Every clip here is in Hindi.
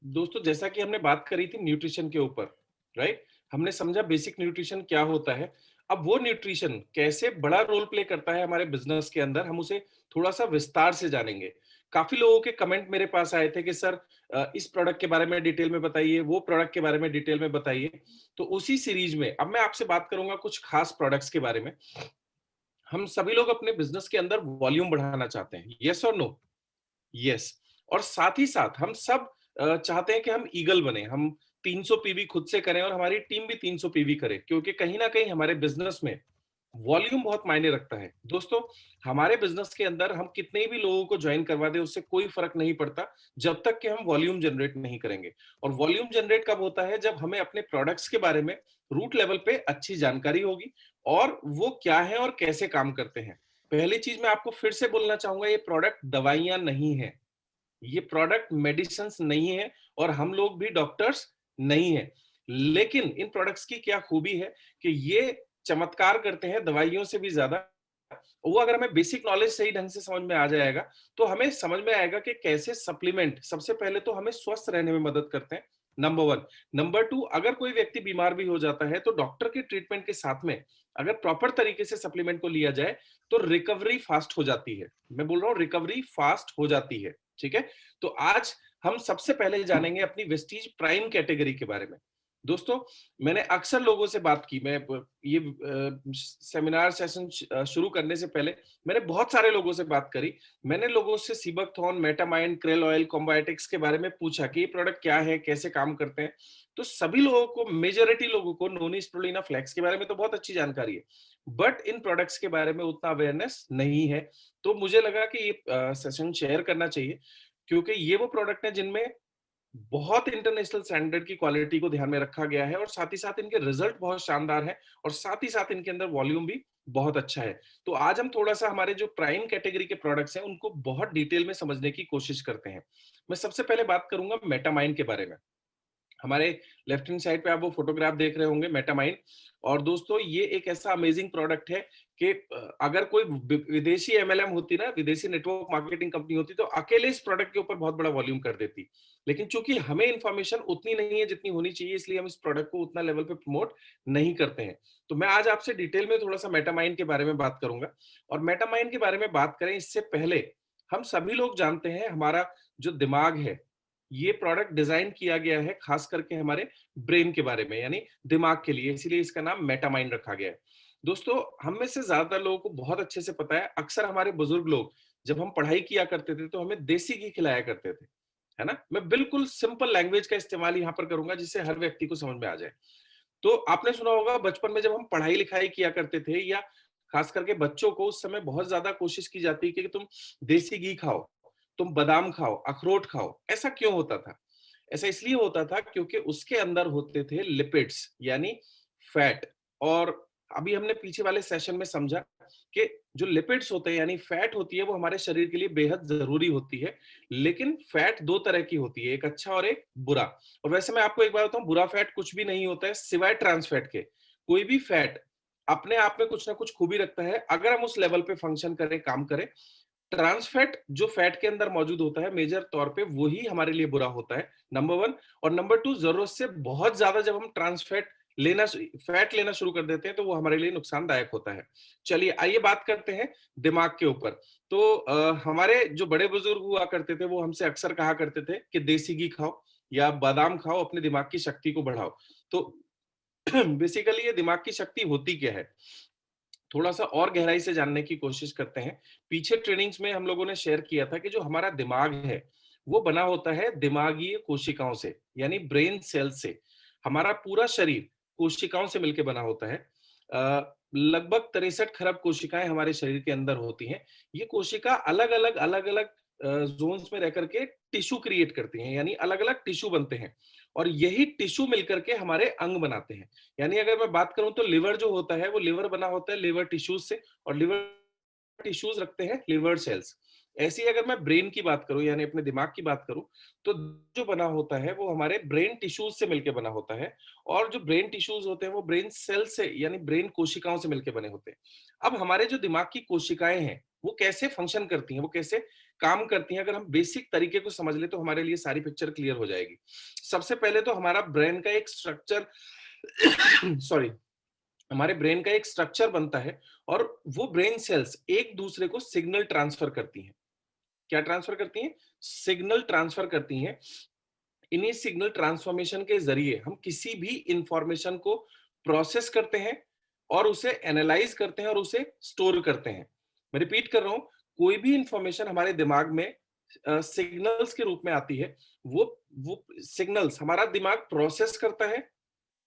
दोस्तों जैसा कि हमने बात करी थी न्यूट्रिशन के ऊपर, राइट? हमने समझा बेसिक न्यूट्रिशन क्या होता है। अब वो न्यूट्रिशन कैसे बड़ा रोल प्ले करता है हमारे बिजनेस के अंदर, हम उसे थोड़ा-सा विस्तार से जानेंगे। काफ़ी लोगों के कमेंट मेरे पास आए थे कि सर इस प्रोडक्ट के बारे में डिटेल में बताइए, वो प्रोडक्ट के बारे में डिटेल में बताइए। तो उसी सीरीज में अब मैं आपसे बात करूँगा कुछ खास प्रोडक्ट्स के बारे में। हम सभी लोग अपने बिजनेस के अंदर वॉल्यूम बढ़ाना चाहते हैं, येस और नो? यस। और साथ ही साथ हम सब चाहते हैं कि हम ईगल बने, हम 300 पीवी खुद से करें और हमारी टीम भी 300 पीवी करे, क्योंकि कहीं ना कहीं हमारे बिजनेस में वॉल्यूम बहुत मायने रखता है। दोस्तों, हमारे बिजनेस के अंदर हम कितने भी लोगों को ज्वाइन करवा दें, उससे कोई फर्क नहीं पड़ता जब तक कि हम वॉल्यूम जनरेट नहीं करेंगे। और वॉल्यूम जनरेट कब होता है? जब हमें अपने प्रोडक्ट्स के बारे में रूट लेवल पे अच्छी जानकारी होगी और वो क्या है और कैसे काम करते हैं। पहली चीज मैं आपको फिर से बोलना चाहूंगा, ये प्रोडक्ट दवाइयां नहीं है, ये प्रोडक्ट मेडिसिन्स नहीं है और हम लोग भी डॉक्टर्स नहीं है। लेकिन इन प्रोडक्ट्स की क्या खूबी है कि ये चमत्कार करते हैं दवाइयों से भी ज्यादा। वो अगर हमें बेसिक नॉलेज सही ढंग से समझ में आ जाएगा तो हमें समझ में आएगा कि कैसे सप्लीमेंट सबसे पहले तो हमें स्वस्थ रहने में मदद करते हैं, नंबर वन। नंबर टू, अगर कोई व्यक्ति बीमार भी हो जाता है तो डॉक्टर के ट्रीटमेंट के साथ में अगर प्रॉपर तरीके से सप्लीमेंट को लिया जाए तो रिकवरी फास्ट हो जाती है। मैं बोल रहा हूँ रिकवरी फास्ट हो जाती है। ठीक है। तो आज हम सबसे पहले जानेंगे अपनी वेस्टीज प्राइम कैटेगरी के बारे में। दोस्तों, मैंने अक्सर लोगों से बात की, मैं ये सेमिनार सेशन शुरू करने से पहले मैंने बहुत सारे लोगों से बात करी। मैंने लोगों से सीबकथॉर्न, मेटामाइन, क्रेल ऑयल, कॉम्बायोटिक्स के बारे में पूछा कि ये प्रोडक्ट क्या है, कैसे काम करते हैं। तो सभी लोगों को, मेजोरिटी लोगों को नोनी स्पिरुलिना फ्लेक्स के बारे में तो बहुत अच्छी जानकारी है, बट इन प्रोडक्ट्स के बारे में उतना अवेयरनेस नहीं है। तो मुझे लगा कि ये सेशन शेयर करना चाहिए, क्योंकि ये वो प्रोडक्ट है जिनमें बहुत इंटरनेशनल स्टैंडर्ड की क्वालिटी को ध्यान में रखा गया है और साथ ही साथ इनके रिजल्ट बहुत शानदार है और साथ ही साथ इनके अंदर वॉल्यूम भी बहुत अच्छा है। तो आज हम थोड़ा सा हमारे जो प्राइम कैटेगरी के प्रोडक्ट्स हैं उनको बहुत डिटेल में समझने की कोशिश करते हैं। मैं सबसे पहले बात करूंगा मेटामाइन के बारे में। हमारे लेफ्ट हैंड साइड पे आप वो फोटोग्राफ देख रहे होंगे, मेटामाइन। और दोस्तों, ये एक ऐसा अमेजिंग प्रोडक्ट है कि अगर कोई विदेशी एमएलएम होती ना, विदेशी नेटवर्क मार्केटिंग कंपनी होती, तो अकेले इस प्रोडक्ट के ऊपर बहुत बड़ा वॉल्यूम कर देती। लेकिन चूंकि हमें इंफॉर्मेशन उतनी नहीं है जितनी होनी चाहिए, इसलिए हम इस प्रोडक्ट को उतना लेवल पे प्रमोट नहीं करते हैं। तो मैं आज आपसे डिटेल में थोड़ा सा मेटामाइन के बारे में बात करूंगा। और मेटामाइन के बारे में बात करें इससे पहले, हम सभी लोग जानते हैं हमारा जो दिमाग है, ये प्रोडक्ट डिजाइन किया गया है खास करके हमारे ब्रेन के बारे में, यानी दिमाग के लिए, इसीलिए इसका नाम मेटामाइन रखा गया है। दोस्तों, हम में से ज्यादातर लोगों को बहुत अच्छे से पता है, अक्सर हमारे बुजुर्ग लोग जब हम पढ़ाई किया करते थे तो हमें देसी घी खिलाया करते थे, है ना? मैं बिल्कुल सिंपल लैंग्वेज का इस्तेमाल यहाँ पर करूंगा जिससे हर व्यक्ति को समझ में आ जाए। तो आपने सुना होगा बचपन में जब हम पढ़ाई लिखाई किया करते थे, या खास करके बच्चों को उस समय बहुत ज्यादा कोशिश की जाती है कि तुम देसी घी खाओ, तुम बादाम खाओ, अखरोट खाओ। ऐसा क्यों होता था? ऐसा इसलिए होता था क्योंकि उसके अंदर होते थे लिपिड्स, यानी फैट। और अभी हमने पीछे वाले सेशन में समझा कि जो लिपिड्स होते हैं यानी फैट होती है, वो हमारे शरीर के लिए बेहद जरूरी होती है। लेकिन फैट दो तरह की होती है, एक अच्छा और एक बुरा। और वैसे मैं आपको एक बात बताऊं, बुरा फैट कुछ भी नहीं होता है सिवाय ट्रांस फैट के। कोई भी फैट अपने आप में कुछ ना कुछ खूबी रखता है अगर हम उस लेवल पे फंक्शन करें, काम करें। ट्रांस फैट जो फैट के अंदर मौजूद होता है मेजर तौर पे, वही हमारे लिए बुरा होता है, नंबर वन। और नंबर टू, जरूरत से बहुत ज्यादा जब हम ट्रांस फैट लेना शुरू कर देते हैं तो वो हमारे लिए नुकसानदायक होता है। चलिए आइए बात करते हैं दिमाग के ऊपर। तो हमारे जो बड़े बुजुर्ग हुआ करते थे वो हमसे अक्सर कहा करते थे कि देसी घी खाओ या बादाम खाओ, अपने दिमाग की शक्ति को बढ़ाओ। तो बेसिकली ये दिमाग की शक्ति होती क्या है, थोड़ा सा और गहराई से जानने की कोशिश करते हैं। पीछे ट्रेनिंग्स में हम लोगों ने शेयर किया था कि जो हमारा दिमाग है वो बना होता है दिमागी कोशिकाओं से, यानी ब्रेन सेल से। हमारा पूरा शरीर कोशिकाओं से मिलकर बना होता है। लगभग 63 खरब कोशिकाएं हमारे शरीर के अंदर होती हैं। ये कोशिका अलग अलग जोन्स में रह करके टिश्यू क्रिएट करती हैं, यानी अलग अलग टिश्यू बनते हैं। और यही टिश्यू मिलकर के हमारे अंग बनाते हैं। यानी अगर मैं बात करूं तो लिवर जो होता है वो लिवर बना होता है लिवर टिश्यूज से, और लिवर टिश्यूज रखते हैं लिवर सेल्स। ऐसे ही अगर मैं ब्रेन की बात करूं, यानी अपने दिमाग की बात करूं, तो जो बना होता है वो हमारे ब्रेन टिश्यूज से मिलकर बना होता है। और जो ब्रेन टिश्यूज होते हैं वो ब्रेन सेल से, यानी ब्रेन कोशिकाओं से मिलकर बने होते हैं। अब हमारे जो दिमाग की कोशिकाएं हैं वो कैसे फंक्शन करती हैं, वो कैसे काम करती हैं, अगर हम बेसिक तरीके को समझ ले तो हमारे लिए सारी पिक्चर क्लियर हो जाएगी। सबसे पहले तो हमारा ब्रेन का एक स्ट्रक्चर सॉरी हमारे ब्रेन का एक स्ट्रक्चर बनता है और वो ब्रेन सेल्स एक दूसरे को सिग्नल ट्रांसफर करती हैं। क्या ट्रांसफर करती हैं? सिग्नल ट्रांसफर करती हैं। इन्हीं सिग्नल ट्रांसफॉर्मेशन के जरिए हम किसी भी इंफॉर्मेशन को प्रोसेस करते हैं और उसे एनालाइज करते हैं और उसे स्टोर करते हैं। मैं रिपीट कर रहा हूं, कोई भी इंफॉर्मेशन हमारे दिमाग में सिग्नल्स के रूप में आती है। वो सिग्नल्स हमारा दिमाग प्रोसेस करता है,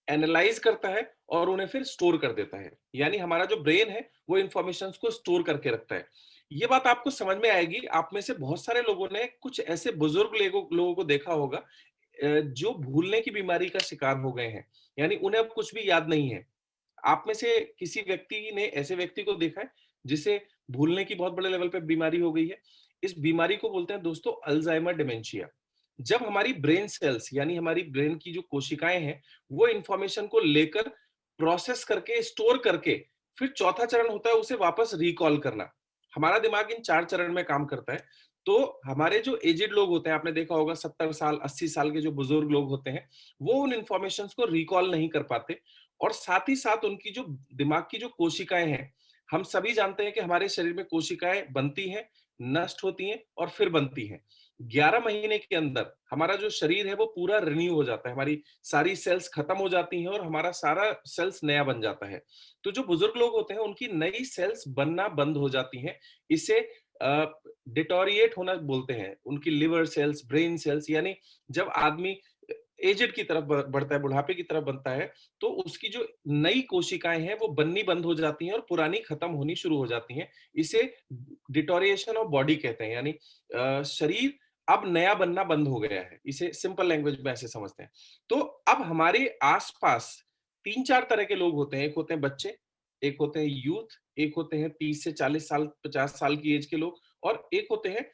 एनालाइज करता है और उन्हें फिर स्टोर कर देता है। यानी हमारा जो ब्रेन है वो इंफॉर्मेशन को स्टोर करके रखता है। ये बात आपको समझ में आएगी। आप में से बहुत सारे लोगों ने कुछ ऐसे बुजुर्ग लोगों को देखा होगा जो भूलने की बीमारी का शिकार हो गए हैं, यानी उन्हें अब कुछ भी याद नहीं है। आप में से किसी व्यक्ति ने ऐसे व्यक्ति को देखा है जिसे भूलने की बहुत बड़े लेवल पे बीमारी हो गई है? इस बीमारी को बोलते हैं दोस्तों अल्जाइमर डिमेंशिया। जब हमारी ब्रेन सेल्स यानी हमारी ब्रेन की जो कोशिकाएं हैं वो इंफॉर्मेशन को लेकर प्रोसेस करके स्टोर करके फिर चौथा चरण होता है उसे वापस रिकॉल करना। हमारा दिमाग इन 4 चरण में काम करता है। तो हमारे जो एजेड लोग होते हैं, आपने देखा होगा 70 साल 80 साल के जो बुजुर्ग लोग होते हैं, वो उन इंफॉर्मेशंस को रिकॉल नहीं कर पाते और साथ ही साथ उनकी जो दिमाग की जो कोशिकाएं हैं, हम सभी जानते हैं कि हमारे शरीर में कोशिकाएं बनती हैं, नष्ट होती हैं और फिर बनती हैं। 11 महीने के अंदर हमारा जो शरीर है वो पूरा रिन्यू हो जाता है, हमारी सारी सेल्स खत्म हो जाती हैं और हमारा सारा सेल्स नया बन जाता है। तो जो बुजुर्ग लोग होते हैं उनकी नई सेल्स बनना बंद हो जाती हैं। इसे डिटोरिएट होना बोलते हैं। उनकी लिवर सेल्स, ब्रेन सेल्स, यानी जब आदमी एजेड की तरफ बढ़ता है, बुढ़ापे की तरफ बनता है, तो उसकी जो नई कोशिकाएं हैं वो बननी बंद हो जाती हैं और पुरानी खत्म होनी शुरू हो जाती हैं। इसे डिटोरिएशन ऑफ बॉडी कहते हैं, यानी शरीर अब नया बनना बंद हो गया है। इसे सिंपल लैंग्वेज में ऐसे समझते हैं। तो अब हमारे आसपास 3-4 तरह के लोग होते हैं। एक होते हैं बच्चे, एक होते हैं यूथ, एक होते हैं 30 से 40 साल 50 साल की एज के लोग और एक होते हैं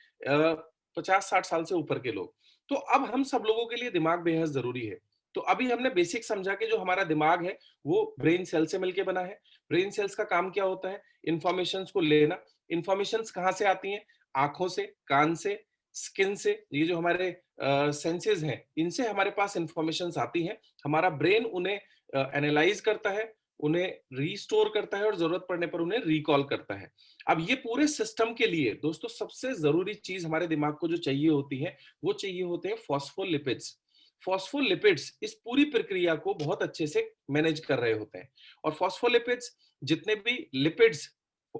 50-60 साल से ऊपर के लोग। तो अब हम सब लोगों के लिए दिमाग बेहद जरूरी है। तो अभी हमने बेसिक समझा कि जो हमारा दिमाग है वो ब्रेन सेल से मिलकर बना है। ब्रेन सेल्स का काम क्या होता है? इंफॉर्मेशंस को लेना। इंफॉर्मेशंस कहाँ से आती हैं? आंखों से, कान से, स्किन से। ये जो हमारे सेंसेस हैं, इनसे हमारे पास इंफॉर्मेशंस आती हैं। हमारा ब्रेन उन्हें एनालाइज करता है, उन्हें रीस्टोर करता है और जरूरत पड़ने पर उन्हें रिकॉल करता है। अब ये पूरे सिस्टम के लिए दोस्तों सबसे जरूरी चीज हमारे दिमाग को जो चाहिए होती है, वो चाहिए होते हैं फॉस्फोलिपिड्स। फॉस्फोलिपिड्स इस पूरी प्रक्रिया को बहुत अच्छे से मैनेज कर रहे होते हैं। और फॉस्फोलिपिड्स जितने भी लिपिड्स,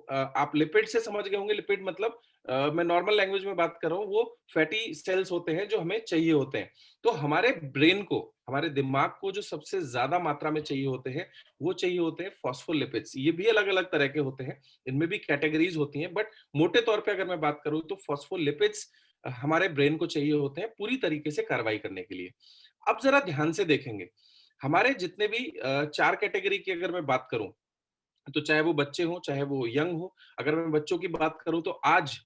आप लिपिड से समझ गए होंगे। लिपिड मतलब मैं नॉर्मल लैंग्वेज में बात कर रहा हूँ, वो फैटी सेल्स होते हैं जो हमें चाहिए होते हैं। तो हमारे ब्रेन को, हमारे दिमाग को जो सबसे ज्यादा मात्रा में चाहिए होते हैं वो चाहिए होते हैं फॉस्फोलिपिड्स। ये भी अलग अलग तरह के होते हैं, इनमें भी कैटेगरीज होती हैं, बट मोटे तौर पे अगर मैं बात करूं तो फॉस्फोलिपिड्स हमारे ब्रेन को चाहिए होते हैं पूरी तरीके से कार्रवाई करने के लिए। अब जरा ध्यान से देखेंगे, हमारे जितने भी 4 कैटेगरी की अगर मैं बात करूं, तो चाहे वो बच्चे हों, चाहे वो यंग हो। अगर मैं बच्चों की बात करूं तो आज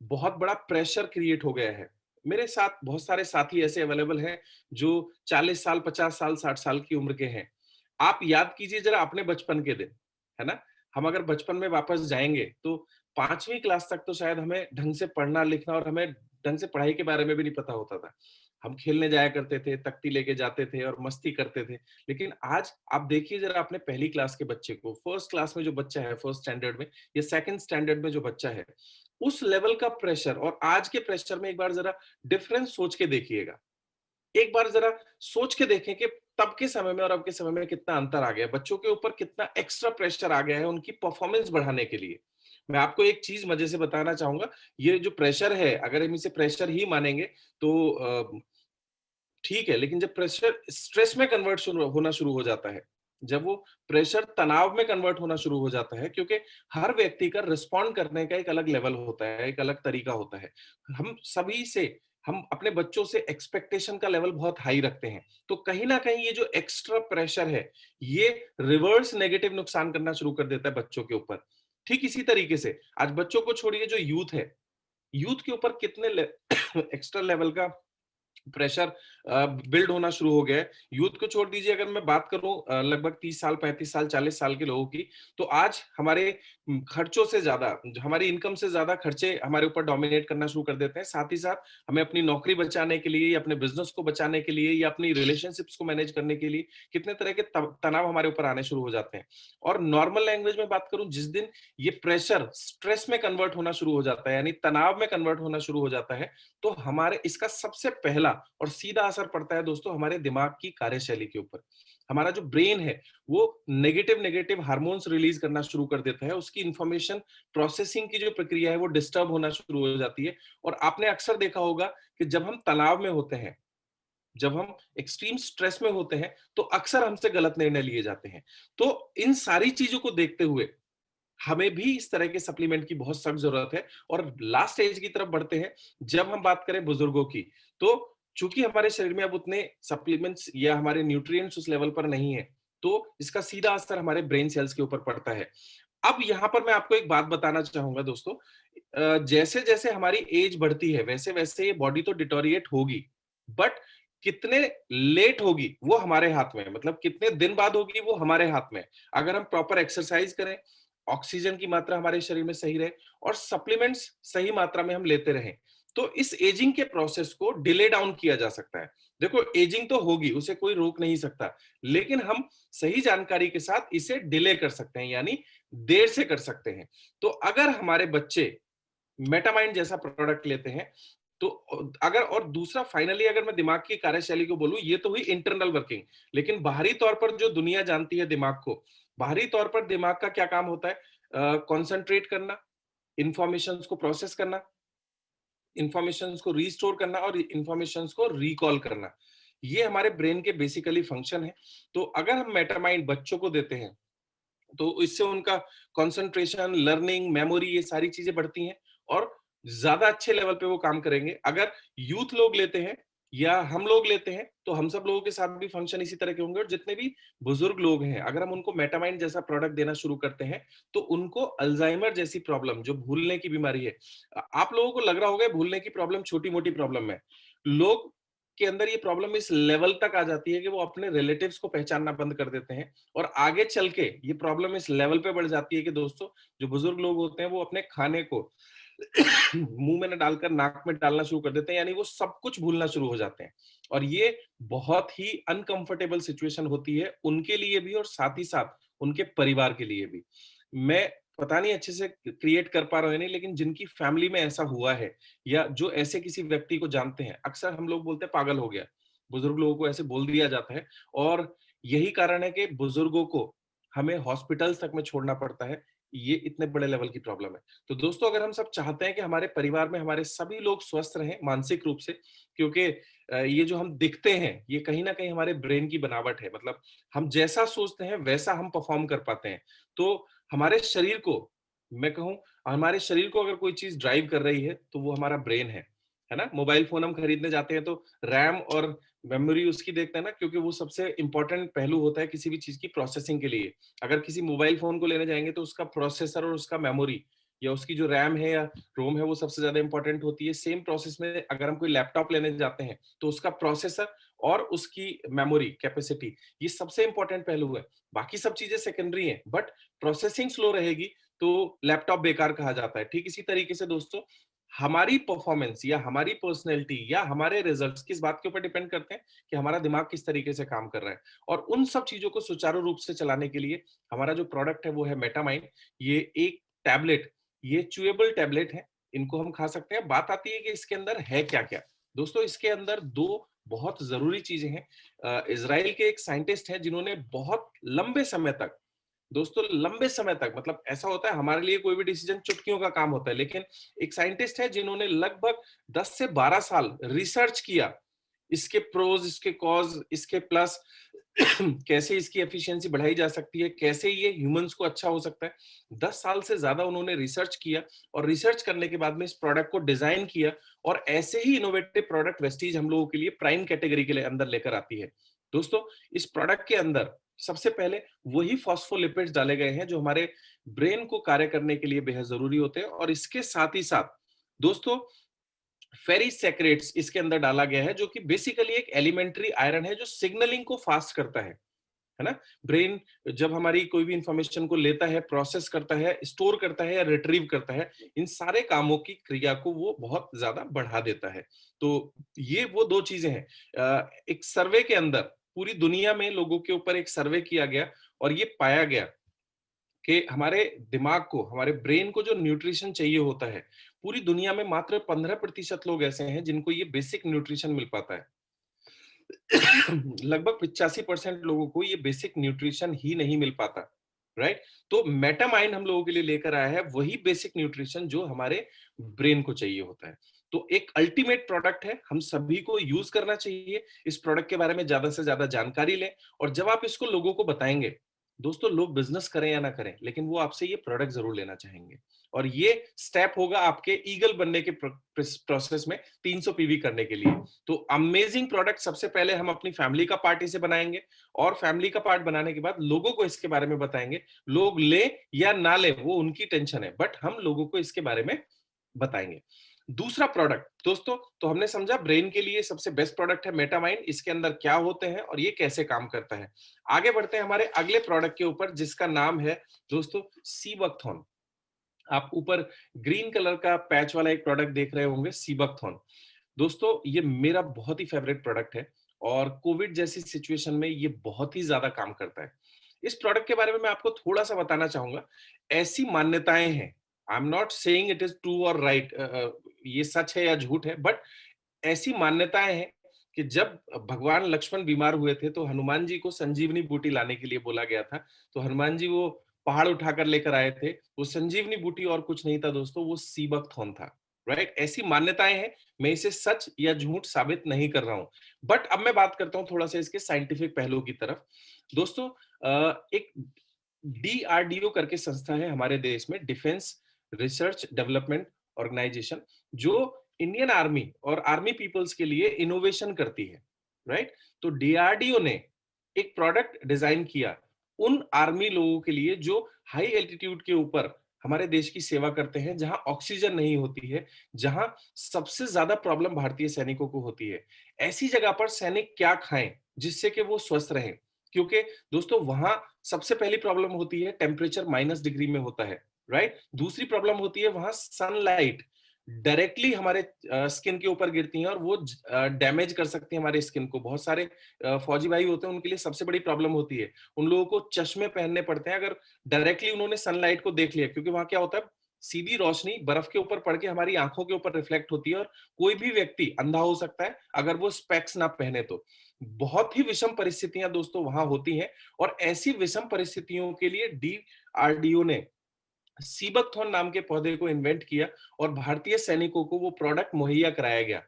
बहुत बड़ा प्रेशर क्रिएट हो गया है। मेरे साथ बहुत सारे साथी ऐसे अवेलेबल हैं जो 40 साल, 50 साल, 60 साल की उम्र के हैं। आप याद कीजिए जरा अपने बचपन के दिन, है ना? हम अगर बचपन में वापस जाएंगे तो 5वीं क्लास तक तो शायद हमें ढंग से पढ़ना लिखना और हमें ढंग से पढ़ाई के बारे में भी नहीं पता होता था। हम खेलने जाया करते थे, तख्ती लेके जाते थे और मस्ती करते थे। लेकिन आज आप देखिए जरा अपने पहली क्लास के बच्चे को, फर्स्ट क्लास में जो बच्चा है, फर्स्ट स्टैंडर्ड में या सेकंड स्टैंडर्ड में जो बच्चा है, उस लेवल का प्रेशर और आज के प्रेशर में एक बार जरा डिफरेंस सोच के देखिएगा। एक बार जरा सोच के देखें कि तब के समय में और अब के समय में कितना अंतर आ गया है। बच्चों के ऊपर कितना एक्स्ट्रा प्रेशर आ गया है उनकी परफॉर्मेंस बढ़ाने के लिए। मैं आपको एक चीज मजे से बताना चाहूंगा, ये जो प्रेशर है, अगर हम इसे प्रेशर ही मानेंगे तो ठीक है, लेकिन जब प्रेशर स्ट्रेस में कन्वर्ट होना शुरू हो जाता है, जब वो प्रेशर तनाव में कन्वर्ट होना शुरू हो जाता है, क्योंकि हर व्यक्ति का रिस्पॉन्ड करने का एक अलग लेवल होता है, एक अलग तरीका होता है। हम सभी से, हम अपने बच्चों से एक्सपेक्टेशन का लेवल बहुत हाई रखते हैं। तो कहीं ना कहीं ये जो एक्स्ट्रा प्रेशर है, ये रिवर्स नेगेटिव नुकसान करना शुरू कर देता है बच्चों के ऊपर। ठीक इसी तरीके से आज बच्चों को छोड़िए, जो यूथ है, यूथ के ऊपर कितने एक्स्ट्रा लेवल का प्रेशर बिल्ड होना शुरू हो गया है। यूथ को छोड़ दीजिए, अगर मैं बात करूं लगभग 30 साल, 35 साल, 40 साल के लोगों की, तो आज हमारे खर्चों से ज्यादा, हमारी इनकम से ज्यादा खर्चे हमारे ऊपर डोमिनेट करना शुरू कर देते हैं। साथ ही साथ हमें अपनी नौकरी बचाने के लिए या अपने बिजनेस को बचाने के लिए या अपनी रिलेशनशिप्स को मैनेज करने के लिए कितने तरह के तनाव हमारे ऊपर आने शुरू हो जाते हैं। और नॉर्मल लैंग्वेज में बात करूं, जिस दिन ये प्रेशर स्ट्रेस में कन्वर्ट होना शुरू हो जाता है, यानी तनाव में कन्वर्ट होना शुरू हो जाता है, तो हमारे इसका सबसे पहला और सीधा असर पड़ता है दोस्तों हमारे दिमाग की कार्यशैली के ऊपर। हमारा जो ब्रेन है वो नेगेटिव नेगेटिव हार्मोन्स रिलीज करना शुरू कर देता है, उसकी इंफॉर्मेशन प्रोसेसिंग की जो प्रक्रिया है वो डिस्टर्ब होना शुरू हो जाती है। और आपने अक्सर देखा होगा कि जब हम तनाव में होते हैं, जब हम एक्सट्रीम स्ट्रेस में होते हैं, तो अक्सर हमसे गलत निर्णय लिए जाते हैं। तो इन सारी चीजों को देखते हुए हमें भी इस तरह के सप्लीमेंट की बहुत सख्त जरूरत है। और लास्ट एज की तरफ बढ़ते हैं, जब हम बात करें बुजुर्गों की, तो चूंकि हमारे शरीर में अब उतने सप्लीमेंट्स या हमारे न्यूट्रिएंट्स उस लेवल पर नहीं है, तो इसका सीधा असर हमारे ब्रेन सेल्स के ऊपर पड़ता है। अब यहाँ पर मैं आपको एक बात बताना चाहूंगा दोस्तों, जैसे जैसे हमारी एज बढ़ती है वैसे वैसे ये बॉडी तो डिटोरिएट होगी, बट कितने लेट होगी वो हमारे हाथ में है, मतलब कितने दिन बाद होगी वो हमारे हाथ में है। अगर हम प्रॉपर एक्सरसाइज करें, ऑक्सीजन की मात्रा हमारे शरीर में सही रहे और सप्लीमेंट्स सही मात्रा में हम लेते रहें, तो इस एजिंग के प्रोसेस को डिले डाउन किया जा सकता है। देखो, एजिंग तो होगी, उसे कोई रोक नहीं सकता, लेकिन हम सही जानकारी के साथ इसे डिले कर सकते हैं, यानी देर से कर सकते हैं। तो अगर हमारे बच्चे मेटामाइंड जैसा प्रोडक्ट लेते हैं, तो अगर, और दूसरा फाइनली अगर मैं दिमाग की कार्यशैली को बोलूं, ये तो हुई इंटरनल वर्किंग, लेकिन बाहरी तौर पर जो दुनिया जानती है दिमाग को, बाहरी तौर पर दिमाग का क्या काम होता है? कंसंट्रेट करना, इंफॉर्मेशंस को प्रोसेस करना, इंफॉर्मेशंस को रीस्टोर करना और इंफॉर्मेशंस को रिकॉल करना। ये हमारे ब्रेन के बेसिकली फंक्शन है। तो अगर हम मेटामाइंड बच्चों को देते हैं, तो इससे उनका कंसंट्रेशन, लर्निंग, मेमोरी, ये सारी चीजें बढ़ती हैं और ज्यादा अच्छे लेवल पे वो काम करेंगे। अगर यूथ लोग लेते हैं या हम लोग लेते हैं, तो हम सब लोगों के साथ भी फंक्शन इसी तरह के होंगे। और जितने भी बुजुर्ग लोग हैं, अगर हम उनको मेटामाइंड जैसा प्रोडक्ट देना शुरू करते हैं, तो उनको अल्जाइमर जैसी प्रॉब्लम, जो भूलने की बीमारी है, आप लोगों को लग रहा होगा भूलने की प्रॉब्लम छोटी मोटी प्रॉब्लम है, लोग के अंदर ये प्रॉब्लम इस लेवल तक आ जाती है कि वो अपने रिलेटिव्स को पहचानना बंद कर देते हैं। और आगे चल के ये प्रॉब्लम इस लेवल पे बढ़ जाती है कि दोस्तों, जो बुजुर्ग लोग होते हैं वो अपने खाने को मुंह में न डालकर नाक में डालना शुरू कर देते हैं, यानी वो सब कुछ भूलना शुरू हो जाते हैं। और ये बहुत ही अनकंफर्टेबल सिचुएशन होती है उनके लिए भी और साथ ही साथ उनके परिवार के लिए भी। मैं पता नहीं अच्छे से क्रिएट कर पा रहा हूं या नहीं, लेकिन जिनकी फैमिली में ऐसा हुआ है या जो ऐसे किसी व्यक्ति को जानते हैं, अक्सर हम लोग बोलते हैं पागल हो गया, बुजुर्ग लोगों को ऐसे बोल दिया जाता है। और यही कारण है कि बुजुर्गों को हमें हॉस्पिटल्स तक में छोड़ना पड़ता है, ये इतने बड़े लेवल की प्रॉब्लम है। तो दोस्तों, अगर हम सब चाहते हैं कि हमारे परिवार में हमारे सभी लोग स्वस्थ रहें मानसिक रूप से, क्योंकि ये जो हम दिखते हैं ये कहीं ना कहीं हमारे ब्रेन की बनावट है, मतलब हम जैसा सोचते हैं वैसा हम परफॉर्म कर पाते हैं। तो हमारे शरीर को, मैं कहूँ, हमारे शरीर को अगर कोई चीज ड्राइव कर रही है तो वो हमारा ब्रेन है ना। मोबाइल फोन हम खरीदने जाते हैं तो रैम और मेमोरी उसकी देखते हैं ना, क्योंकि वो सबसे इंपॉर्टेंट पहलू होता है किसी भी चीज की प्रोसेसिंग के लिए। अगर किसी मोबाइल फोन को लेने जाएंगे तो उसका प्रोसेसर और उसका मेमोरी या उसकी जो रैम है या रोम है वो सबसे ज्यादा इंपॉर्टेंट होती है। सेम प्रोसेस में अगर हम कोई लैपटॉप लेने जाते हैं तो उसका प्रोसेसर और उसकी मेमोरी कैपेसिटी, ये सबसे इंपॉर्टेंट पहलू है। बाकी सब चीजें सेकेंडरी हैं, बट प्रोसेसिंग स्लो रहेगी तो लैपटॉप बेकार कहा जाता है। ठीक इसी तरीके से दोस्तों, हमारी परफॉर्मेंस या हमारी पर्सनैलिटी या हमारे रिजल्ट्स किस बात के ऊपर डिपेंड करते हैं कि हमारा दिमाग किस तरीके से काम कर रहा है। और उन सब चीजों को सुचारू रूप से चलाने के लिए हमारा जो प्रोडक्ट है वो है मेटामाइंड। ये एक टैबलेट, ये च्यूएबल टैबलेट है, इनको हम खा सकते हैं। बात आती है कि इसके अंदर है क्या क्या। दोस्तों, इसके अंदर दो बहुत जरूरी चीजें हैं। इजराइल के एक साइंटिस्ट हैं जिन्होंने बहुत लंबे समय तक, दोस्तों लंबे समय तक, मतलब ऐसा होता है हमारे लिए कोई भी डिसीजन चुटकियों का काम होता है, लेकिन एक साइंटिस्ट है जिन्होंने लगभग 10 से 12 साल रिसर्च किया, इसके प्रोज, इसके कॉज, इसके प्लस, कैसे इसकी एफिशिएंसी बढ़ाई जा सकती है, कैसे ये ह्यूमंस को अच्छा हो सकता है। 10 साल से ज्यादा उन्होंने रिसर्च किया और रिसर्च करने के बाद में इस प्रोडक्ट को डिजाइन किया। और ऐसे ही इनोवेटिव प्रोडक्ट वेस्टीज हम लोगों के लिए प्राइम कैटेगरी के लिए अंदर लेकर आती है। दोस्तों, इस प्रोडक्ट के अंदर सबसे पहले वही फॉस्फोलिपिड्स डाले गए हैं जो हमारे ब्रेन को कार्य करने के लिए बेहद जरूरी होते हैं। और इसके साथ ही साथ दोस्तों, फेरिसैकरेट्स इसके अंदर डाला गया है, जो कि बेसिकली एक एलिमेंट्री आयरन है जो सिग्नलिंग को फास्ट करता है ना? ब्रेन जब हमारी कोई भी इंफॉर्मेशन को लेता है, प्रोसेस करता है, स्टोर करता है या रिट्रीव करता है, इन सारे कामों की क्रिया को वो बहुत ज्यादा बढ़ा देता है। तो ये वो दो चीजें हैं। एक सर्वे के अंदर पूरी दुनिया में लोगों के ऊपर एक सर्वे किया गया और ये पाया गया कि हमारे दिमाग को, हमारे ब्रेन को जो न्यूट्रिशन चाहिए होता है, पूरी दुनिया में मात्र 15% लोग ऐसे हैं जिनको ये बेसिक न्यूट्रिशन मिल पाता है। लगभग 85% लोगों को ये बेसिक न्यूट्रिशन ही नहीं मिल पाता, राइट? तो मेटामाइंड हम लोगों के लिए लेकर आया है वही बेसिक न्यूट्रिशन जो हमारे ब्रेन को चाहिए होता है। तो एक अल्टीमेट प्रोडक्ट है, हम सभी को यूज करना चाहिए। इस प्रोडक्ट के बारे में ज्यादा से ज्यादा जानकारी लें, और जब आप इसको लोगों को बताएंगे, दोस्तों, लोग बिजनेस करें या ना करें, लेकिन वो आपसे ये प्रोडक्ट जरूर लेना चाहेंगे। और ये स्टेप होगा आपके ईगल बनने के प्रोसेस में 300 पीवी करने के लिए। तो अमेजिंग प्रोडक्ट सबसे पहले हम अपनी फैमिली का पार्ट इसे बनाएंगे, और फैमिली का पार्ट बनाने के बाद लोगों को इसके बारे में बताएंगे। लोग ले या ना ले वो उनकी टेंशन है, बट हम लोगों को इसके बारे में बताएंगे। दूसरा प्रोडक्ट दोस्तों, तो हमने समझा ब्रेन के लिए सबसे बेस्ट प्रोडक्ट है मेटामाइंड, इसके अंदर क्या होते हैं और ये कैसे काम करता है। आगे बढ़ते हैं हमारे अगले प्रोडक्ट के ऊपर, जिसका नाम है दोस्तों सीबकथॉर्न। आप ऊपर ग्रीन कलर का पैच वाला एक प्रोडक्ट देख रहे होंगे, सीबकथॉर्न। दोस्तों, ये मेरा बहुत ही फेवरेट प्रोडक्ट है, और कोविड जैसी सिचुएशन में ये बहुत ही ज्यादा काम करता है। इस प्रोडक्ट के बारे में मैं आपको थोड़ा सा बताना चाहूंगा। ऐसी मान्यताएं हैं, I am not saying it is true और राइट, ये सच है या झूठ है, बट ऐसी मान्यताएं हैं कि जब भगवान लक्ष्मण बीमार हुए थे तो हनुमान जी को संजीवनी बूटी लाने के लिए बोला गया था। तो हनुमान जी वो पहाड़ उठाकर लेकर आए थे। वो संजीवनी बूटी और कुछ नहीं था दोस्तों, वो सीबकथॉर्न था, राइट? ऐसी मान्यताएं हैं। मैं इसे सच या झूठ साबित नहीं कर रहा हूं, बट अब मैं बात करता हूं थोड़ा सा इसके साइंटिफिक पहलू की तरफ। दोस्तों, एक डीआरडीओ करके संस्था है हमारे देश में, डिफेंस रिसर्च डेवलपमेंट ऑर्गेनाइजेशन, जो इंडियन आर्मी और आर्मी पीपल्स के लिए इनोवेशन करती है, राइट? तो डीआरडीओ ने एक प्रोडक्ट डिजाइन किया उन आर्मी लोगों के लिए जो हाई एल्टीट्यूड के ऊपर हमारे देश की सेवा करते हैं, जहां ऑक्सीजन नहीं होती है, जहां सबसे ज्यादा प्रॉब्लम भारतीय सैनिकों को होती है। ऐसी जगह पर सैनिक क्या खाएं जिससे कि वो स्वस्थ रहें? क्योंकि दोस्तों, वहां सबसे पहली प्रॉब्लम होती है टेम्परेचर -डिग्री में होता है, राइट? दूसरी प्रॉब्लम होती है वहां सनलाइट डायरेक्टली हमारे स्किन के ऊपर गिरती हैं, और वो डैमेज कर सकती है हमारे स्किन को। बहुत सारे फौजी भाई होते हैं, उनके लिए सबसे बड़ी प्रॉब्लम होती है, उन लोगों को चश्मे पहनने पड़ते हैं अगर डायरेक्टली उन्होंने सनलाइट को देख लिया, क्योंकि वहां क्या होता है, सीधी रोशनी बर्फ के ऊपर पड़ के हमारी आंखों के ऊपर रिफ्लेक्ट होती है, और कोई भी व्यक्ति अंधा हो सकता है अगर वो स्पेक्स ना पहने तो। बहुत ही विषम परिस्थितियां दोस्तों वहां होती हैं, और ऐसी विषम परिस्थितियों के लिए डीआरडीओ ने सीबकथॉर्न नाम के पौधे को इन्वेंट किया, और भारतीय सैनिकों को वो प्रोडक्ट मुहैया कराया गया।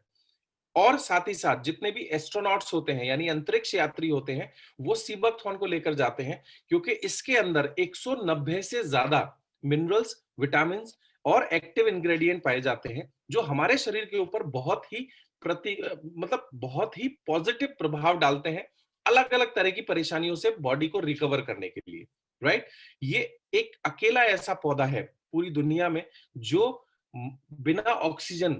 और साथ ही साथ जितने भी एस्ट्रोनॉट्स होते हैं, यानी अंतरिक्ष यात्री होते हैं, वो सीबकथॉर्न को लेकर जाते हैं, क्योंकि इसके अंदर 190 से ज्यादा मिनरल्स, विटामिन और एक्टिव इंग्रेडिएंट पाए जाते हैं, जो हमारे शरीर के ऊपर बहुत ही मतलब बहुत ही पॉजिटिव प्रभाव डालते हैं, अलग अलग तरह की परेशानियों से बॉडी को रिकवर करने के लिए, राइट? ये एक अकेला ऐसा पौधा है पूरी दुनिया में जो बिना ऑक्सीजन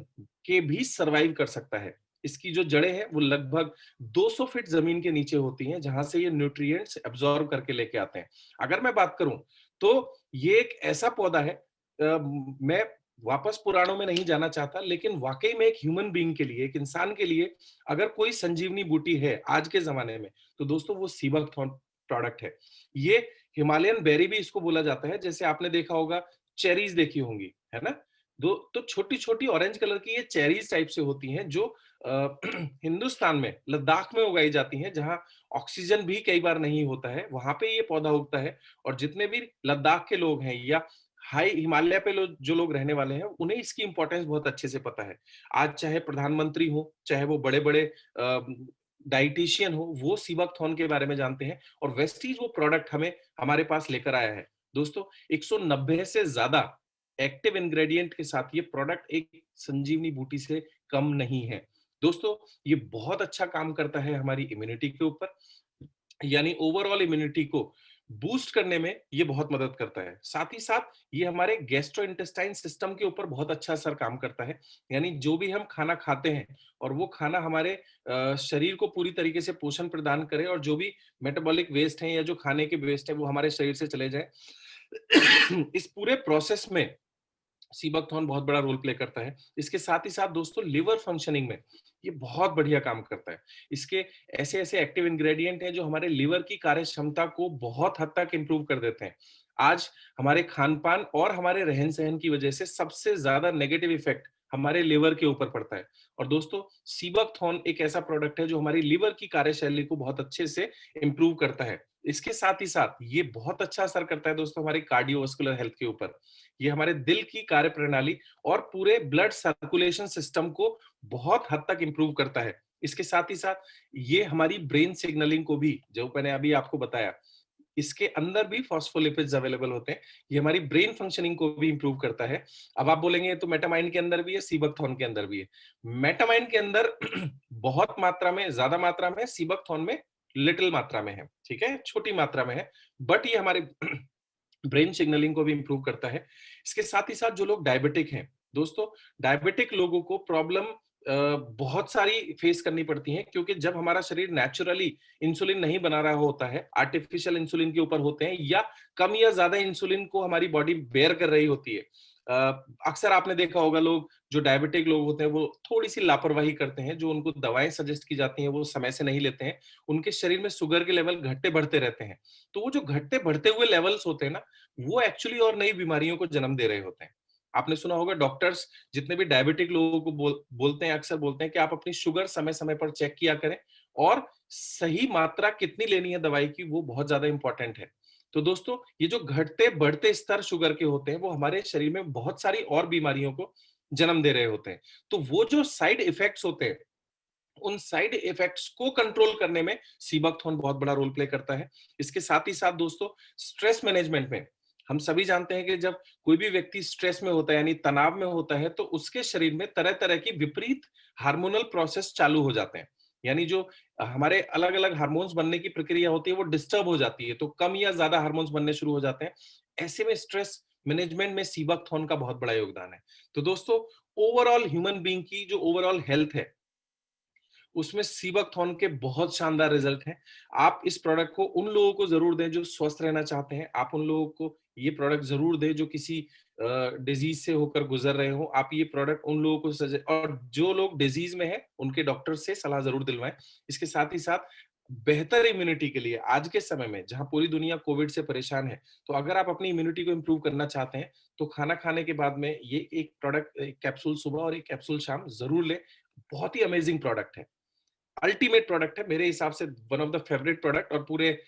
के भी सरवाइव कर सकता है। इसकी जो जड़ें हैं वो लगभग 200 फीट जमीन के नीचे होती हैं, जहां से ये न्यूट्रिएंट्स एब्जॉर्ब करके लेके आते हैं। अगर मैं बात करूं तो ये एक ऐसा पौधा है, मैं वापस पुराणों में नहीं जाना चाहता, लेकिन वाकई में एक ह्यूमन बीइंग के लिए, एक इंसान के लिए अगर कोई संजीवनी बूटी है आज के जमाने में, तो दोस्तों वो सीबकथॉर्न प्रोडक्ट है। ये हिमालयन बेरी भी इसको बोला जाता है। जैसे आपने देखा होगा, चेरीज देखी होंगी, है ना? दो तो छोटी छोटी ऑरेंज कलर की ये चेरीज टाइप से होती हैं, जो हिंदुस्तान में लद्दाख में उगाई जाती हैं, जहां ऑक्सीजन भी कई बार नहीं होता है, वहां पे ये पौधा उगता है। और जितने भी लद्दाख के लोग हैं या हाई हिमालय पे जो लोग रहने वाले हैं, उन्हें इसकी इंपॉर्टेंस बहुत अच्छे से पता है। आज चाहे प्रधानमंत्री हो, चाहे वो बड़े बड़े डाइटिशियन हो, वो सीबकथॉर्न के बारे में जानते हैं, और वेस्टीज वो प्रोडक्ट हमें हमारे पास लेकर आया है। दोस्तों, 190 से ज्यादा एक्टिव इंग्रेडिएंट के साथ ये प्रोडक्ट एक संजीवनी बूटी से कम नहीं है। दोस्तों, ये बहुत अच्छा काम करता है हमारी इम्यूनिटी के ऊपर, यानी ओवरऑल इम्यूनिटी को बूस्ट करने में ये बहुत मदद करता है। साथ ही साथ ये हमारे गैस्ट्रोइंटेस्टाइन सिस्टम के ऊपर बहुत अच्छा असर काम करता है। यानी जो भी हम खाना खाते हैं और वो खाना हमारे शरीर को पूरी तरीके से पोषण प्रदान करे और जो भी मेटाबॉलिक वेस्ट है या जो खाने के वेस्ट है वो हमारे शरीर से चले जाए। इस पूरे प्रोसेस में सीबकथॉर्न बहुत बड़ा रोल प्ले करता है। इसके साथ ही साथ दोस्तों लिवर फंक्शनिंग में ये बहुत बढ़िया काम करता है। इसके ऐसे-ऐसे एक्टिव इंग्रेडिएंट हैं जो हमारे लिवर की कार्य क्षमता को बहुत हद तक इम्प्रूव कर देते हैं। आज हमारे खान-पान और हमारे रहन-सहन की वजह से सबसे ज़्यादा नेगेटिव इफेक्ट हमारे लिवर के ऊपर पड़ता है। और दोस्तों सीबकथॉर्न एक ऐसा प्रोडक्ट है जो हमारी लिवर की कार्यशैली को बहुत अच्छे से इम्प्रूव करता है। इसके साथ ही साथ ये बहुत अच्छा असर करता है दोस्तों हमारी कार्डियोवास्कुलर हेल्थ के ऊपर। ये हमारे दिल की कार्यप्रणाली और पूरे ब्लड सर्कुलेशन सिस्टम को बहुत हद तक इंप्रूव करता है। इसके साथ ही साथ ये हमारी ब्रेन सिग्नलिंग को भी, जो मैंने अभी आपको बताया, इसके अंदर भी फॉस्फोलिपिड्स अवेलेबल होते हैं। ये हमारी ब्रेन फंक्शनिंग को भी इंप्रूव करता है। अब आप बोलेंगे ये तो मेटामाइन के अंदर भी है, सीबकथॉर्न के अंदर भी है। मेटामाइन के अंदर बहुत मात्रा में, ज्यादा मात्रा में, सीबकथॉर्न में लिटिल मात्रा में है, ठीक है, छोटी मात्रा में है। बट ये हमारे ब्रेन सिग्नलिंग को भी इंप्रूव करता है। इसके साथ ही साथ जो लोग डायबिटिक हैं, दोस्तों डायबिटिक लोगों को प्रॉब्लम बहुत सारी फेस करनी पड़ती हैं क्योंकि जब हमारा शरीर नेचुरली इंसुलिन नहीं बना रहा होता है, आर्टिफिशियल इंसुलिन के ऊपर होते हैं या कम या ज्यादा इंसुलिन को हमारी बॉडी बेयर कर रही होती है। अक्सर आपने देखा होगा लोग जो डायबिटिक लोग होते हैं वो थोड़ी सी लापरवाही करते हैं, जो उनको दवाएं सजेस्ट की जाती हैं वो समय से नहीं लेते हैं, उनके शरीर में शुगर के लेवल घटते बढ़ते रहते हैं। तो वो जो घटते बढ़ते हुए लेवल्स होते हैं ना, वो एक्चुअली और नई बीमारियों को जन्म दे रहे होते हैं। आपने सुना होगा डॉक्टर्स जितने भी डायबिटिक लोगों को बोलते हैं, अक्सर बोलते हैं कि आप अपनी शुगर समय समय पर चेक किया करें और सही मात्रा कितनी लेनी है दवाई की वो बहुत ज्यादा इंपॉर्टेंट है। तो दोस्तों ये जो घटते बढ़ते स्तर शुगर के होते हैं वो हमारे शरीर में बहुत सारी और बीमारियों को जन्म दे रहे होते हैं। तो वो जो साइड इफेक्ट्स होते हैं, उन साइड इफेक्ट्स को कंट्रोल करने में सीबकथॉर्न बहुत बड़ा रोल प्ले करता है। इसके साथ ही साथ दोस्तों स्ट्रेस मैनेजमेंट में हम सभी जानते हैं कि जब कोई भी व्यक्ति स्ट्रेस में होता है यानी तनाव में होता है तो उसके शरीर में तरह तरह की विपरीत हार्मोनल प्रोसेस चालू हो जाते हैं। यानी जो हमारे अलग अलग हार्मोन्स बनने की प्रक्रिया होती है वो डिस्टर्ब हो जाती है, तो कम या ज्यादा हार्मोन्स बनने शुरू हो जाते हैं। ऐसे में स्ट्रेस मैनेजमेंट में सीबकथॉर्न का बहुत बड़ा योगदान है। तो दोस्तों ओवरऑल ह्यूमन बीइंग की जो ओवरऑल हेल्थ है उसमें सीबकथॉर्न के बहुत शानदार रिजल्ट हैं। आप इस प्रोडक्ट को उन लोगों को जरूर दें जो स्वस्थ रहना चाहते हैं। आप उन लोगों को ये प्रोडक्ट जरूर दें जो किसी डिजीज से होकर गुजर रहे हो। आप ये प्रोडक्ट उन लोगों को और जो लोग डिजीज में हैं उनके डॉक्टर से सलाह जरूर दिलवाएं। इसके साथ ही साथ बेहतर इम्यूनिटी के लिए आज के समय में जहां पूरी दुनिया कोविड से परेशान है, तो अगर आप अपनी इम्यूनिटी को इंप्रूव करना चाहते हैं तो खाना खाने के बाद में ये एक प्रोडक्ट, एक कैप्सूल सुबह और एक कैप्सूल शाम जरूर लें। बहुत ही अमेजिंग प्रोडक्ट है, अल्टीमेट प्रोडक्ट है मेरे हिसाब से, one of the favourite product. और पूरे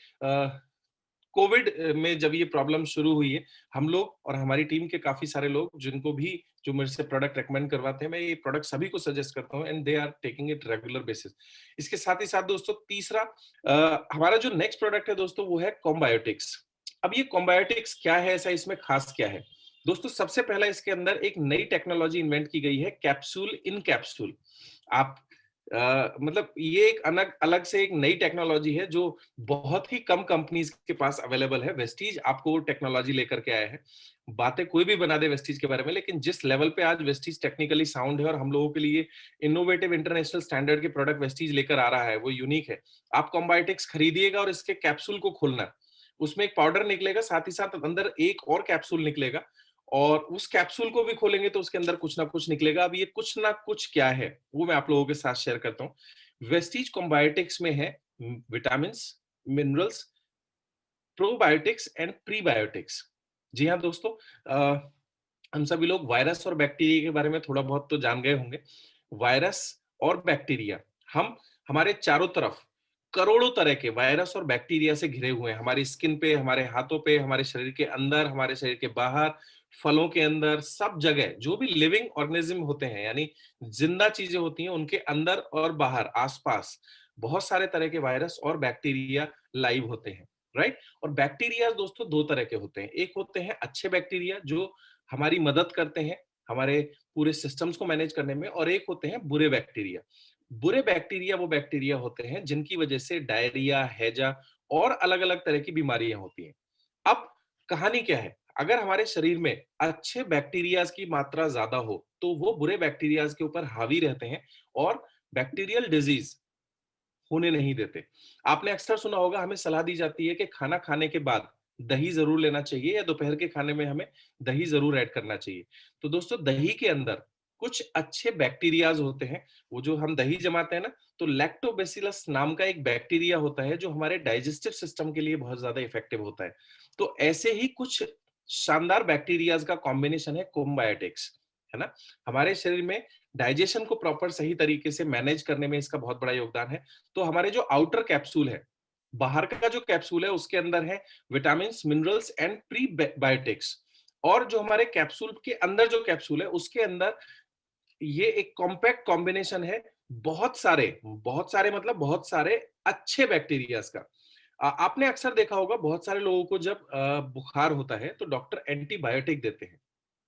कोविड में जब ये प्रॉब्लम शुरू हुई है, हम लोग और हमारी टीम के काफी सारे लोग जिनको भी जो मेरे से प्रोडक्ट रेकमेंड करवाते हैं, मैं ये प्रोडक्ट सभी को सजेस्ट करता हूँ and they are taking it regular basis. इसके साथ ही साथ दोस्तों तीसरा हमारा जो नेक्स्ट प्रोडक्ट है दोस्तों वो है कॉम्बायोटिक्स। अब ये कॉम्बायोटिक्स क्या है, ऐसा इसमें खास क्या है दोस्तों? सबसे पहला इसके अंदर एक नई टेक्नोलॉजी इन्वेंट की गई है, कैप्सूल इन कैप्सूल। आप मतलब ये एक अलग अलग से एक नई टेक्नोलॉजी है जो बहुत ही कम कंपनीज के पास अवेलेबल है। वेस्टीज आपको वो टेक्नोलॉजी लेकर के आया है। बातें कोई भी बना दे वेस्टीज के बारे में, लेकिन जिस लेवल पे आज वेस्टीज टेक्निकली साउंड है और हम लोगों के लिए इनोवेटिव इंटरनेशनल स्टैंडर्ड के प्रोडक्ट वेस्टीज लेकर आ रहा है, वो यूनिक है। आप कॉम्बायोटिक्स खरीदिएगा और इसके कैप्सूल को खोलना, उसमें एक पाउडर निकलेगा, साथ ही साथ अंदर एक और कैप्सूल निकलेगा और उस कैप्सूल को भी खोलेंगे तो उसके अंदर कुछ ना कुछ निकलेगा। अब ये कुछ ना कुछ क्या है वो मैं आप लोगों के साथ शेयर करता हूँ। वेस्टीज कॉम्बायोटिक्स में है vitamin, minerals, probiotics and prebiotics. जी हाँ दोस्तों, हम सभी लोग वायरस और बैक्टीरिया के बारे में थोड़ा बहुत तो जान गए होंगे। वायरस और बैक्टीरिया, हम हमारे चारों तरफ करोड़ों तरह के वायरस और बैक्टीरिया से घिरे हुए हैं। हमारी स्किन पे, हमारे हाथों पे, हमारे शरीर के अंदर, हमारे शरीर के बाहर, फलों के अंदर, सब जगह जो भी लिविंग ऑर्गेनिज्म होते हैं यानी जिंदा चीजें होती हैं, उनके अंदर और बाहर आसपास बहुत सारे तरह के वायरस और बैक्टीरिया लाइव होते हैं, राइट? और बैक्टीरिया दोस्तों दो तरह के होते हैं। एक होते हैं अच्छे बैक्टीरिया जो हमारी मदद करते हैं हमारे पूरे सिस्टम्स को मैनेज करने में, और एक होते हैं बुरे बैक्टीरिया। बुरे बैक्टीरिया वो बैक्टीरिया होते हैं जिनकी वजह से डायरिया, हैजा और अलग अलग तरह की बीमारियां होती हैं। अब कहानी क्या है, अगर हमारे शरीर में अच्छे बैक्टीरियाज की मात्रा ज्यादा हो तो वो बुरे बैक्टीरियाज के ऊपर हावी रहते हैं और बैक्टीरियल डिजीज होने नहीं देते। आपने अक्सर सुना होगा, हमें सलाह दी जाती है कि खाना खाने के बाद दही जरूर लेना चाहिए या दोपहर के खाने में हमें दही जरूर ऐड करना चाहिए। तो दोस्तों, दही के अंदर कुछ अच्छे बैक्टीरियाज होते हैं। वो जो हम दही जमाते हैं ना, तो लैक्टोबैसिलस नाम का एक बैक्टीरिया होता है जो हमारे डाइजेस्टिव सिस्टम के लिए बहुत ज्यादा इफेक्टिव होता है। तो ऐसे ही कुछ शानदार बैक्टीरियाज का कॉम्बिनेशन है कोम्बायोटिक्स, है ना। हमारे शरीर में डाइजेशन को प्रॉपर सही तरीके से मैनेज करने में इसका बहुत बड़ा योगदान है। तो हमारे जो आउटर कैप्सूल है, बाहर का जो कैप्सूल है, उसके अंदर है विटामिन, मिनरल्स एंड प्रीबायोटिक्स। और जो हमारे कैप्सूल के अंदर जो कैप्सूल है, उसके अंदर ये एक कॉम्पैक्ट कॉम्बिनेशन है बहुत सारे मतलब बहुत सारे अच्छे बैक्टीरियाज का। आपने अक्सर देखा होगा, बहुत सारे लोगों को जब बुखार होता है तो डॉक्टर एंटीबायोटिक देते हैं।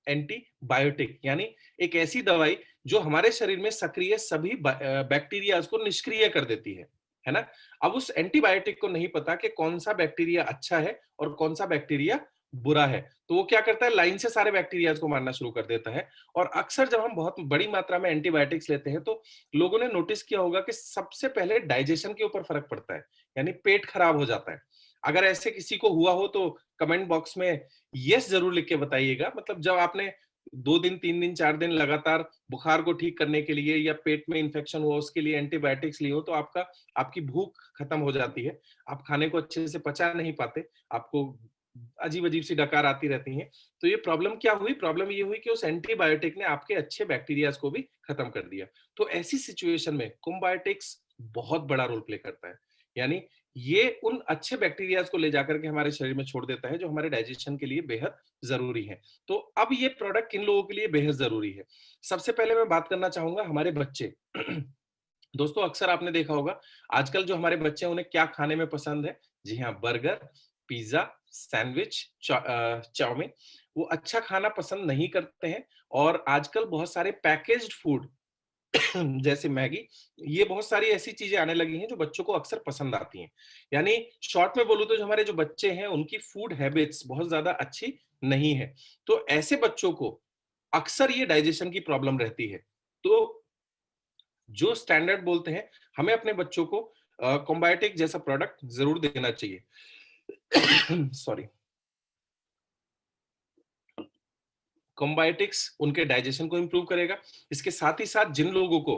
एंटीबायोटिक यानी एक ऐसी दवाई जो हमारे शरीर में सक्रिय सभी बैक्टीरिया को निष्क्रिय कर देती है ना। अब उस एंटीबायोटिक को नहीं पता कि कौन सा बैक्टीरिया अच्छा है और कौन सा बैक्टीरिया बुरा है, तो वो क्या करता है, लाइन से सारे बैक्टीरिया को मारना शुरू कर देता है। और अक्सर जब हम बहुत बड़ी मात्रा में एंटीबायोटिक्स लेते हैं तो लोगों ने नोटिस किया होगा कि सबसे पहले डाइजेशन के ऊपर फर्क पड़ता है, यानी पेट खराब हो जाता है। अगर ऐसे किसी को हुआ हो तो कमेंट बॉक्स में यस जरूर लिख के बताइएगा। मतलब जब आपने 2 दिन 3 दिन 4 दिन लगातार बुखार को ठीक करने के लिए या पेट में इंफेक्शन हुआ उसके लिए एंटीबायोटिक्स ली हो, तो आपकी भूख खत्म हो जाती है, आप खाने को अच्छे से पचा नहीं पाते, आपको अजीब अजीब सी डकार आती रहती हैं। तो ये प्रॉब्लम क्या हुई, प्रॉब्लम ये हुई कि उस एंटीबायोटिक ने आपके अच्छे बैक्टीरियाज को भी खत्म कर दिया। तो ऐसी सिचुएशन में कुम्बायोटिक्स बहुत बड़ा रोल प्ले करता है। यानी ये उन अच्छे बैक्टीरियाज को ले जाकर के हमारे शरीर में छोड़ देता है जो हमारे डाइजेशन के लिए बेहद जरूरी है। तो अब ये प्रोडक्ट किन लोगों के लिए बेहद जरूरी है? सबसे पहले मैं बात करना चाहूंगा हमारे बच्चे। दोस्तों, अक्सर आपने देखा होगा, आजकल जो हमारे बच्चे हैं उन्हें क्या खाने में पसंद है। जी हाँ, बर्गर, पिज्जा, सैंडविच, चाउमीन। वो अच्छा खाना पसंद नहीं करते हैं। और आजकल बहुत सारे पैकेज्ड फूड जैसे मैगी, ये बहुत सारी ऐसी चीजें आने लगी हैं जो बच्चों को अक्सर पसंद आती हैं। यानी शॉर्ट में बोलूं तो जो हमारे जो बच्चे हैं उनकी फूड हैबिट्स बहुत ज्यादा अच्छी नहीं है। तो ऐसे बच्चों को अक्सर ये डाइजेशन की प्रॉब्लम रहती है। तो जो स्टैंडर्ड बोलते हैं, हमें अपने बच्चों को कॉम्बायोटिक जैसा प्रोडक्ट जरूर देना चाहिए। सॉरी। कॉम्बायोटिक्स उनके डाइजेशन को इंप्रूव करेगा। इसके साथ ही साथ जिन लोगों को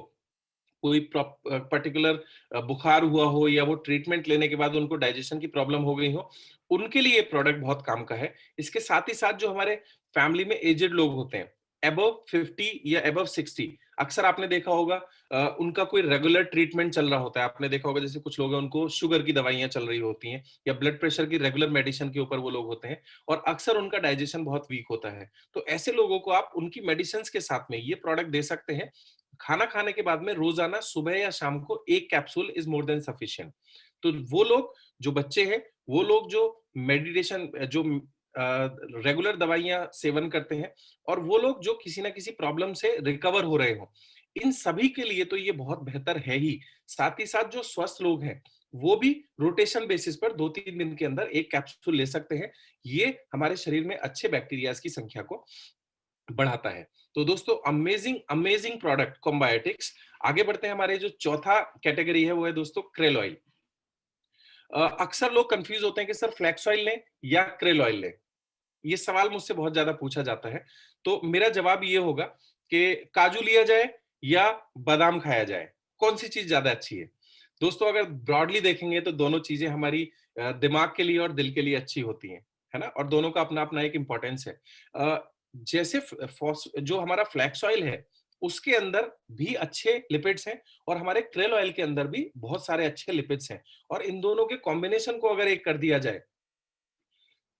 कोई पर्टिकुलर बुखार हुआ हो या वो ट्रीटमेंट लेने के बाद उनको डाइजेशन की प्रॉब्लम हो गई हो, उनके लिए ये प्रोडक्ट बहुत काम का है। इसके साथ ही साथ जो हमारे फैमिली में एजेड लोग होते हैं, अबव 50 या अबव 60, अक्सर आपने देखा होगा उनका कोई रेगुलर ट्रीटमेंट चल रहा होता है। आपने देखा होगा जैसे कुछ लोग हैं उनको शुगर की दवाइयां चल रही होती हैं या ब्लड प्रेशर की रेगुलर मेडिसिन के ऊपर वो लोग होते हैं, और अक्सर उनका डाइजेशन बहुत वीक होता है। तो ऐसे लोगों को आप उनकी मेडिसिन के साथ में ये प्रोडक्ट दे सकते हैं। खाना खाने के बाद में रोजाना सुबह या शाम को एक capsule is more than sufficient. तो वो लोग जो बच्चे हैं, वो लोग जो मेडिटेशन जो रेगुलर दवाइयां सेवन करते हैं, और वो लोग जो किसी ना किसी प्रॉब्लम से रिकवर हो रहे हो, इन सभी के लिए तो ये बहुत बेहतर है ही। साथ ही साथ जो स्वस्थ लोग हैं वो भी रोटेशन बेसिस पर 2-3 दिन के अंदर एक कैप्सूल ले सकते हैं। ये हमारे शरीर में अच्छे बैक्टीरियाज की संख्या को बढ़ाता है। तो दोस्तों, अमेजिंग अमेजिंग प्रोडक्ट कॉम्बायोटिक्स। आगे बढ़ते हैं, हमारे जो चौथा कैटेगरी है वो है दोस्तों क्रेल ऑयल। अक्सर लोग कंफ्यूज होते हैं कि सर फ्लैक्स ऑयल लें या क्रेल ऑयल लें। ये सवाल मुझसे बहुत ज्यादा पूछा जाता है। तो मेरा जवाब ये होगा कि काजू लिया जाए या बादाम खाया जाए, कौन सी चीज ज्यादा अच्छी है? दोस्तों, अगर ब्रॉडली देखेंगे तो दोनों चीजें हमारी दिमाग के लिए और दिल के लिए अच्छी होती हैं, है ना। और दोनों का अपना अपना एक इंपॉर्टेंस है। जैसे जो हमारा फ्लैक्स ऑयल है उसके अंदर भी अच्छे लिपिड्स हैं, और हमारे क्रेल ऑयल के अंदर भी बहुत सारे अच्छे लिपिड्स हैं। और इन दोनों के कॉम्बिनेशन को अगर एक कर दिया जाए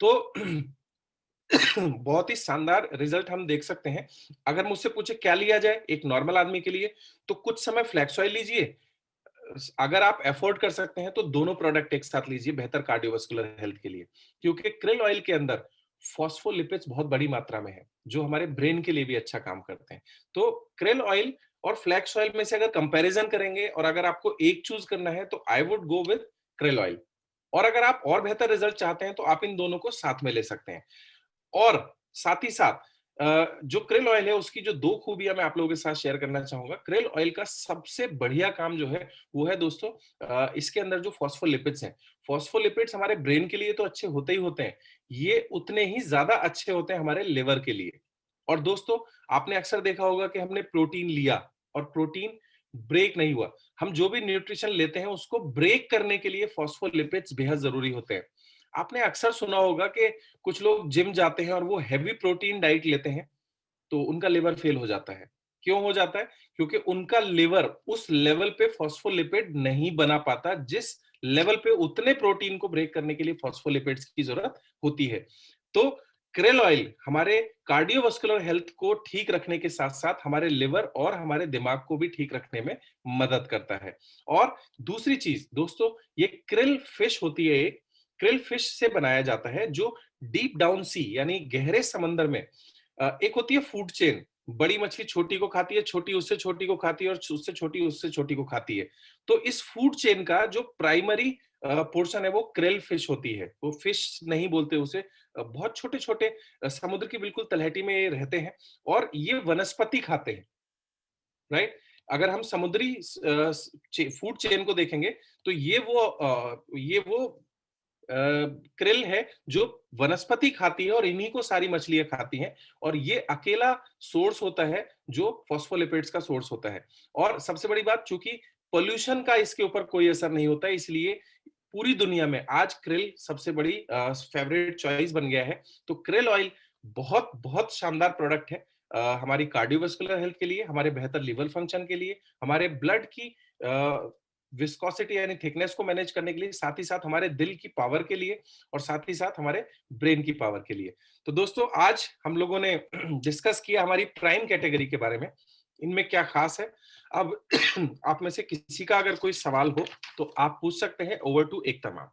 तो बहुत ही शानदार रिजल्ट हम देख सकते हैं। अगर मुझसे पूछे क्या लिया जाए एक नॉर्मल आदमी के लिए, तो कुछ समय फ्लैक्स ऑयल लीजिए। अगर आप अफोर्ड कर सकते हैं तो दोनों प्रोडक्ट एक साथ लीजिए बेहतर कार्डियोवास्कुलर हेल्थ के लिए, क्योंकि क्रिल ऑयल के अंदर फॉस्फोलिपिड्स बहुत बड़ी मात्रा में है जो हमारे ब्रेन के लिए भी अच्छा काम करते हैं। तो क्रिल ऑयल और फ्लैक्स ऑयल में से अगर कंपैरिजन करेंगे और अगर आपको एक चूज करना है तो I would go with krill oil. और अगर आप और बेहतर रिजल्ट चाहते हैं तो आप इन दोनों को साथ में ले सकते हैं। और साथ ही साथ जो krill ऑयल है उसकी जो 2 खूबियाँ मैं आप लोगों के साथ शेयर करना चाहूँगा। krill ऑयल का सबसे बढ़िया काम जो है वो है दोस्तों इसके अंदर जो फॉस्फोलिपिड्स हैं। फॉस्फोलिपिड्स हमारे ब्रेन के लिए तो अच्छे होते ही होते हैं, ये उतने ही ज़्यादा अच्छे होते हैं हमारे लिवर के लिए। और दोस्तों आपने अक्सर देखा होगा कि हमने प्रोटीन लिया और प्रोटीन ब्रेक नहीं हुआ। हम जो भी न्यूट्रिशन लेते हैं उसको ब्रेक करने के लिए फॉस्फोलिपिड्स बेहद ज़रूरी होते हैं। आपने अक्सर सुना होगा कि कुछ लोग जिम जाते हैं और वो हेवी प्रोटीन डाइट लेते हैं, तो उनका लिवर फेल हो जाता है। क्यों हो जाता है? क्योंकि उनका लिवर उस लेवल पे फॉस्फोलिपिड नहीं बना पाता, जिस लेवल पे उतने प्रोटीन को ब्रेक करने के लिए फॉस्फोलिपिड्स की जरूरत होती है। तो क्रेल ऑयल हमारे कार्डियोवास्कुलर हेल्थ को ठीक रखने के साथ-साथ हमारे लिवर और हमारे दिमाग को भी ठीक रखने में मदद करता है। और दूसरी चीज दोस्तों, ये क्रिल फिश होती है एक, क्रिल फिश से बनाया जाता है जो डीप डाउन सी यानी गहरे समंदर में एक होती है फूड चेन, बड़ी मछली छोटी को खाती है, छोटी उससे छोटी को खाती है और उससे छोटी को खाती है। तो इस फूड चेन का जो प्राइमरी पोर्शन है वो क्रेल फिश होती है। वो फिश नहीं बोलते उसे, बहुत छोटे-छोटे समुद्र की बिल्कुल तलहटी में ये रहते हैं और ये वनस्पति खाते हैं, राइट? अगर हम समुद्री फूड चेन को देखेंगे तो ये वो क्रिल है जो वनस्पति खाती है और इन्हीं को सारी मछलियां खाती हैं और ये अकेला सोर्स होता है जो फॉस्फोलिपिड्स का सोर्स होता है। और सबसे बड़ी बात, चूंकि पोल्यूशन का इसके ऊपर कोई असर नहीं होता है, इसलिए पूरी दुनिया में आज क्रिल सबसे बड़ी फेवरेट चॉइस बन गया है। तो क्रिल ऑयल बहुत बहुत शानदार प्रोडक्ट है हमारी कार्डियोवास्कुलर हेल्थ के लिए, हमारे बेहतर लिवर फंक्शन के लिए, हमारे ब्लड की विस्कोसिटी यानी थिकनेस को मैनेज करने के लिए, साथ ही साथ हमारे दिल की पावर के लिए और साथ ही साथ हमारे ब्रेन की पावर के लिए। तो दोस्तों आज हम लोगों ने डिस्कस किया हमारी प्राइम कैटेगरी के बारे में, इनमें क्या खास है। अब आप में से किसी का अगर कोई सवाल हो तो आप पूछ सकते हैं। Over to Ekta ma'am.